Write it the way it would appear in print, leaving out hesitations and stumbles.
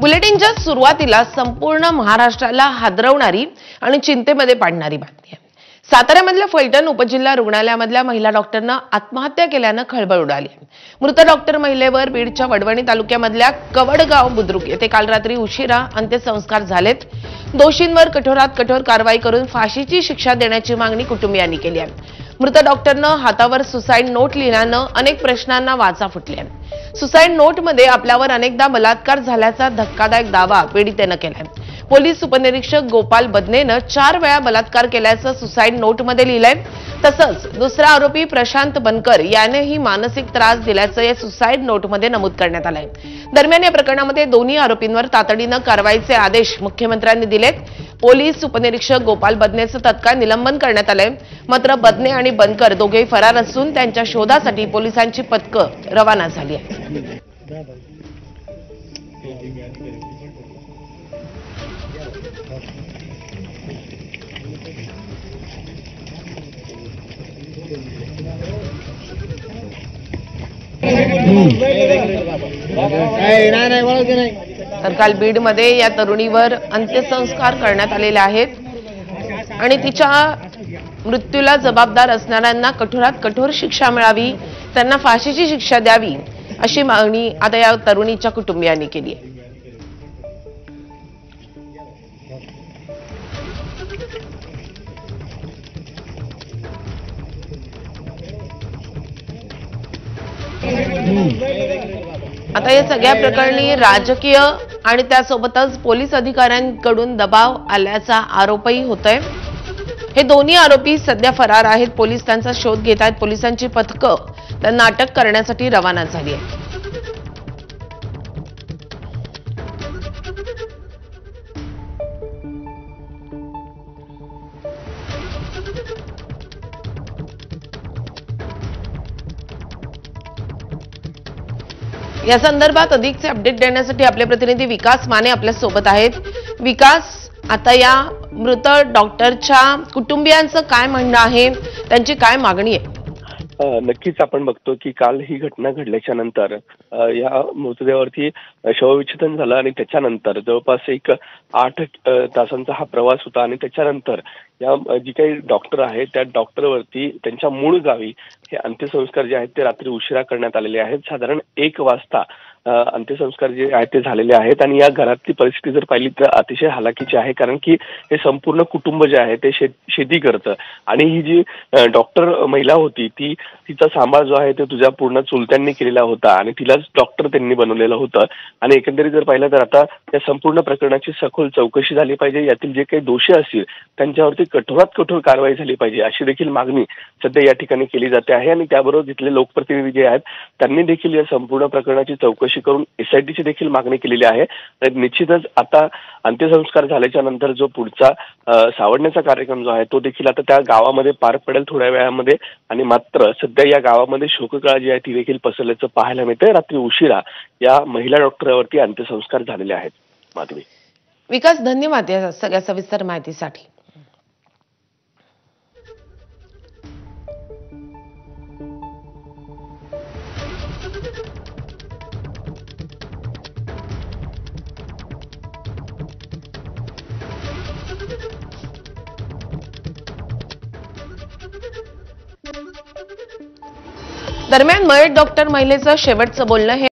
बुलेटिनच्या सुरुवातीला संपूर्ण महाराष्ट्राला हादरवणारी आणि चिंतेमध्ये पाडणारी बातमी आहे। साताऱ्यामधल्या फलटण उपजिल्हा रुग्णालयामधल्या महिला डॉक्टरनं आत्महत्या केल्यानं खळबळ उडाली आहे। मृत डॉक्टर महिलेवर बीडच्या वडवणी तालुक्यामधल्या कवडगाव बुद्रुक येथे काल रात्री उशिरा अंत्यसंस्कार झालेत। दोषींवर कठोरात कठोर कारवाई करून फाशीची शिक्षा देण्याची मागणी कुटुंबियांनी केली आहे। मृत डॉक्टरनं हातावर सुसाईड नोट लिहिल्यानं अनेक प्रश्नांना वाचा फुटल्या। सुसाईड नोटमध्ये आपल्यावर अनेकदा बलात्कार झाल्याचा धक्कादायक दावा पीडितेनं केलाय। पोलीस उपनिरीक्षक गोपाल बदनेनं 4 वेळा बलात्कार केल्याचं सुसाईड नोटमध्ये लिहिलंय। तसंच दुसरा आरोपी प्रशांत बनकर यानेही मानसिक त्रास दिल्याचं या सुसाईड नोटमध्ये नमूद करण्यात आलंय। दरम्यान या प्रकरणामध्ये दोन्ही आरोपींवर तातडीनं कारवाईचे आदेश मुख्यमंत्र्यांनी दिलेत। पोलीस उपनिरीक्षक गोपाल बदनेचं तत्काळ निलंबन करण्यात आलंय। मात्र बदने आणि बनकर दोघेही फरार असून त्यांच्या शोधासाठी पोलिसांची पथकं रवाना झाली आहेत। तर काल बीडमध्ये या तरुणीवर अंत्यसंस्कार करण्यात आलेले आहेत आणि तिच्या मृत्यूला जबाबदार असणाऱ्यांना कठोरात कठोर शिक्षा मिळावी, त्यांना फाशीची शिक्षा द्यावी अशी मागणी आता या तरुणीच्या कुटुंबियांनी केली आहे। आता या सगळ्या प्रकरणी राजकीय आणि त्यासोबतच पोलीस अधिकाऱ्यांकडून दबाव आल्याचा आरोपही होतोय। हे दोन्ही आरोपी सध्या फरार आहेत। पोलीस त्यांचा शोध घेत आहेत। पोलिसांची पथकं त्यांना अटक करण्यासाठी रवाना झाली आहेत। या संदर्भात अधिकचे अपडेट देण्यासाठी आपले प्रतिनिधी विकास माने आपल्या सोबत आहेत। विकास, आता या मृत डॉक्टरच्या कुटुंबियांचं काय म्हणणं आहे, त्यांची काय मागणी आहे? नक्कीच आपण बघतो की काल ही घटना घडल्याच्या नंतर या मृतदेहावरती शवविच्छेदन झालं आणि त्याच्यानंतर जवळपास एक 8 तासांचा हा प्रवास होता आणि त्याच्यानंतर या जी काही डॉक्टर आहेत त्या डॉक्टरवरती त्यांच्या मूळ गावी हे अंत्यसंस्कार जे आहेत ते रात्री उशिरा करण्यात आलेले आहेत। साधारण 1 वाजता अंत्यसंस्कार जे आहेत ते झालेले आहेत आणि या घरातली परिस्थिती जर पाहिली तर अतिशय हालाकीची आहे, कारण की हे संपूर्ण कुटुंब जे आहे ते शेती करतं आणि ही जी डॉक्टर महिला होती तिचा सांभाळ जो आहे तो तुझ्या पूर्ण चुलत्यांनी केलेला होता आणि तिलाच डॉक्टर त्यांनी बनवलेलं होतं। आणि एकंदरीत जर पाहिलं तर आता या संपूर्ण प्रकरणाची सखोल चौकशी झाली पाहिजे, यातील जे काही दोषी असतील त्यांच्यावरती कठोरात कठोर कारवाई झाली पाहिजे अशी देखील मागणी सध्या या ठिकाणी केली जाते आहे। आणि त्याबरोबर तिथले लोकप्रतिनिधी जे आहेत त्यांनी देखील या संपूर्ण प्रकरणाची चौकशी करून SITची देखील मागणी केलेली आहे। आणि निश्चितच आता अंत्यसंस्कार झाल्याच्या नंतर जो पुढचा सावडण्याचा कार्यक्रम जो आहे तो देखील आता त्या गावामध्ये पार पडेल थोड्या वेळामध्ये। आणि मात्र सध्या या गावामध्ये शोककळा जी आहे ती देखील पसरल्याचं पाहायला मिळतंय। रात्री उशिरा या महिला डॉक्टरवरती अंत्यसंस्कार झालेले आहेत। माधवी, विकास, धन्यवाद या सगळ्या सविस्तर माहितीसाठी। दरम्यान मयत डॉक्टर महिलेचं शेवटचं बोलणं हे